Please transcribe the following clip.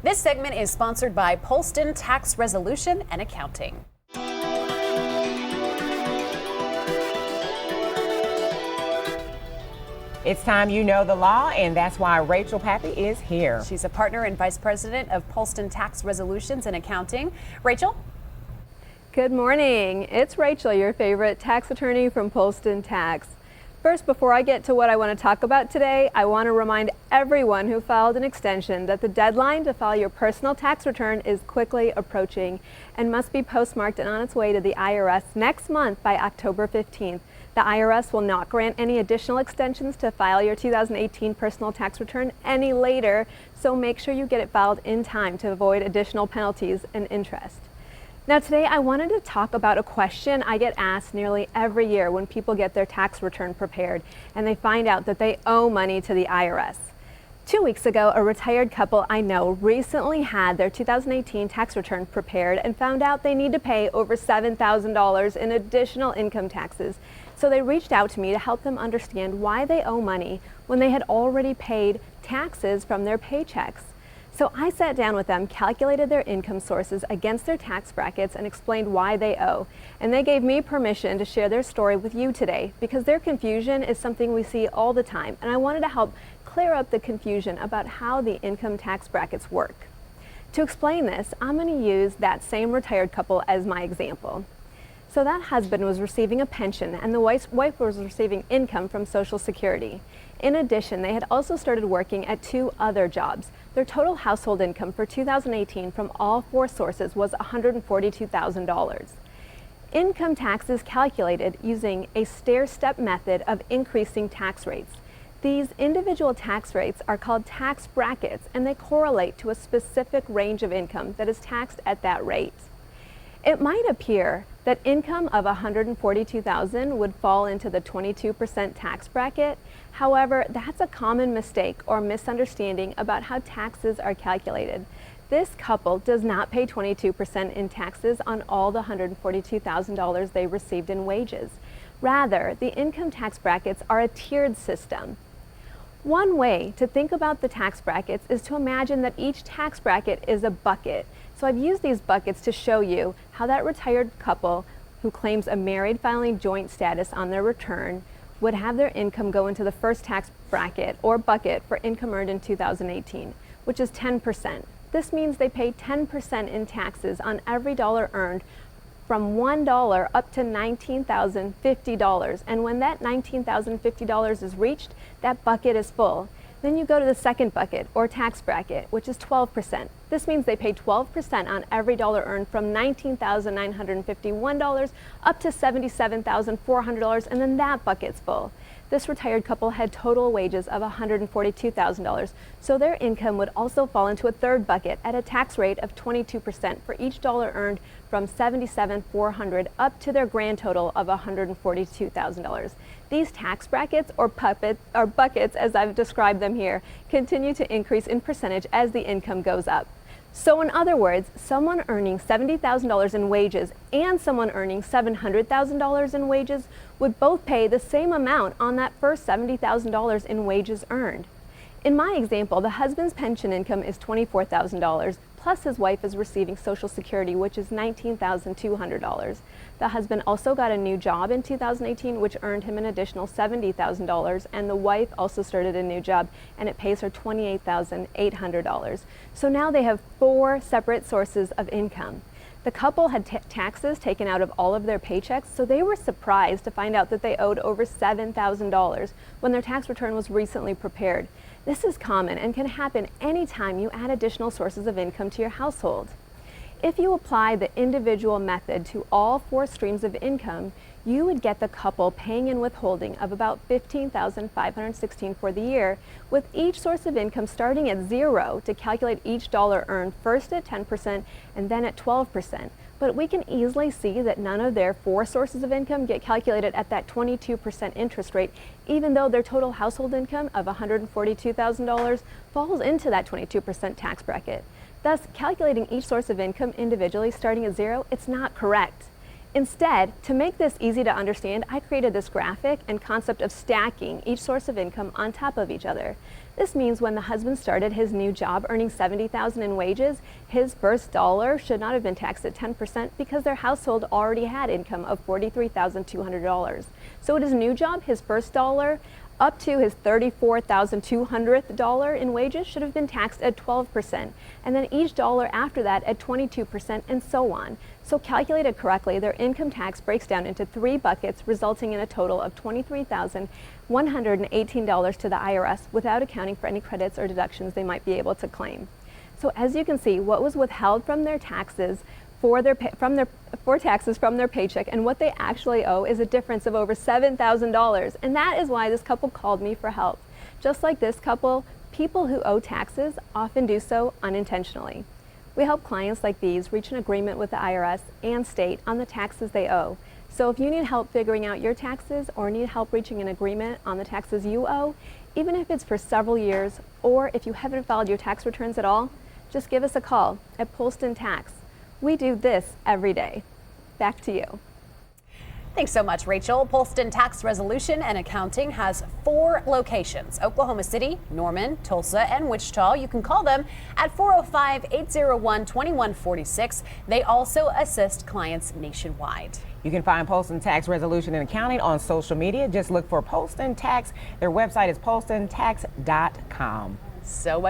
This segment is sponsored by Polston Tax Resolution and Accounting. It's time you know the law, and that's why Rachel Pappy is here. She's a partner and vice president of Polston Tax Resolutions and Accounting. Rachel? Good morning. It's Rachel, your favorite tax attorney from Polston Tax. First, before I get to what I want to talk about today, I want to remind everyone who filed an extension that the deadline to file your personal tax return is quickly approaching and must be postmarked and on its way to the IRS next month by October 15th. The IRS will not grant any additional extensions to file your 2018 personal tax return any later, so make sure you get it filed in time to avoid additional penalties and interest. Now today I wanted to talk about a question I get asked nearly every year when people get their tax return prepared and they find out that they owe money to the IRS. 2 weeks ago, a retired couple I know recently had their 2018 tax return prepared and found out they need to pay over $7,000 in additional income taxes. So they reached out to me to help them understand why they owe money when they had already paid taxes from their paychecks. So I sat down with them, calculated their income sources against their tax brackets, and explained why they owe. And they gave me permission to share their story with you today because their confusion is something we see all the time, and I wanted to help clear up the confusion about how the income tax brackets work. To explain this, I'm going to use that same retired couple as my example. So that husband was receiving a pension and the wife was receiving income from Social Security. In addition, they had also started working at 2 other jobs. Their total household income for 2018 from all 4 sources was $142,000. Income tax is calculated using a stair-step method of increasing tax rates. These individual tax rates are called tax brackets, and they correlate to a specific range of income that is taxed at that rate. It might appear that income of $142,000 would fall into the 22% tax bracket. However, that's a common mistake or misunderstanding about how taxes are calculated. This couple does not pay 22% in taxes on all the $142,000 they received in wages. Rather, the income tax brackets are a tiered system. One way to think about the tax brackets is to imagine that each tax bracket is a bucket. So I've used these buckets to show you how that retired couple who claims a married filing joint status on their return would have their income go into the first tax bracket or bucket for income earned in 2018, which is 10%. This means they pay 10% in taxes on every dollar earned from $1 up to $19,050. And when that $19,050 is reached, that bucket is full. Then you go to the second bucket, or tax bracket, which is 12%. This means they pay 12% on every dollar earned from $19,951 up to $77,400, and then that bucket's full. This retired couple had total wages of $142,000, so their income would also fall into a third bucket at a tax rate of 22% for each dollar earned from $77,400 up to their grand total of $142,000. These tax brackets, or buckets as I've described them here, continue to increase in percentage as the income goes up. So in other words, someone earning $70,000 in wages and someone earning $700,000 in wages would both pay the same amount on that first $70,000 in wages earned. In my example, the husband's pension income is $24,000, plus his wife is receiving Social Security, which is $19,200. The husband also got a new job in 2018, which earned him an additional $70,000, and the wife also started a new job, and it pays her $28,800. So now they have 4 separate sources of income. The couple had taxes taken out of all of their paychecks, so they were surprised to find out that they owed over $7,000 when their tax return was recently prepared. This is common and can happen anytime you add additional sources of income to your household. If you apply the individual method to all 4 streams of income, you would get the couple paying in withholding of about $15,516 for the year, with each source of income starting at 0 to calculate each dollar earned, first at 10% and then at 12%. But we can easily see that none of their 4 sources of income get calculated at that 22% interest rate, even though their total household income of $142,000 falls into that 22% tax bracket. Thus, calculating each source of income individually starting at 0, it's not correct. Instead, to make this easy to understand, I created this graphic and concept of stacking each source of income on top of each other. This means when the husband started his new job earning $70,000 in wages, his first dollar should not have been taxed at 10% because their household already had income of $43,200. So at his new job, his first dollar up to his $34,200 in wages should have been taxed at 12%, and then each dollar after that at 22%, and so on. So calculated correctly, their income tax breaks down into 3 buckets, resulting in a total of $23,118 to the IRS without accounting for any credits or deductions they might be able to claim. So as you can see, what was withheld from their taxes for taxes from their paycheck and what they actually owe is a difference of over $7,000, and that is why this couple called me for help. Just like this couple, people who owe taxes often do so unintentionally. We help clients like these reach an agreement with the IRS and state on the taxes they owe. So if you need help figuring out your taxes or need help reaching an agreement on the taxes you owe, even if it's for several years or if you haven't filed your tax returns at all, just give us a call at Polston Tax. We do this every day. Back to you. Thanks so much, Rachel. Polston Tax Resolution and Accounting has 4 locations: Oklahoma City, Norman, Tulsa, and Wichita. You can call them at 405-801-2146. They also assist clients nationwide. You can find Polston Tax Resolution and Accounting on social media. Just look for Polston Tax. Their website is polstontax.com. So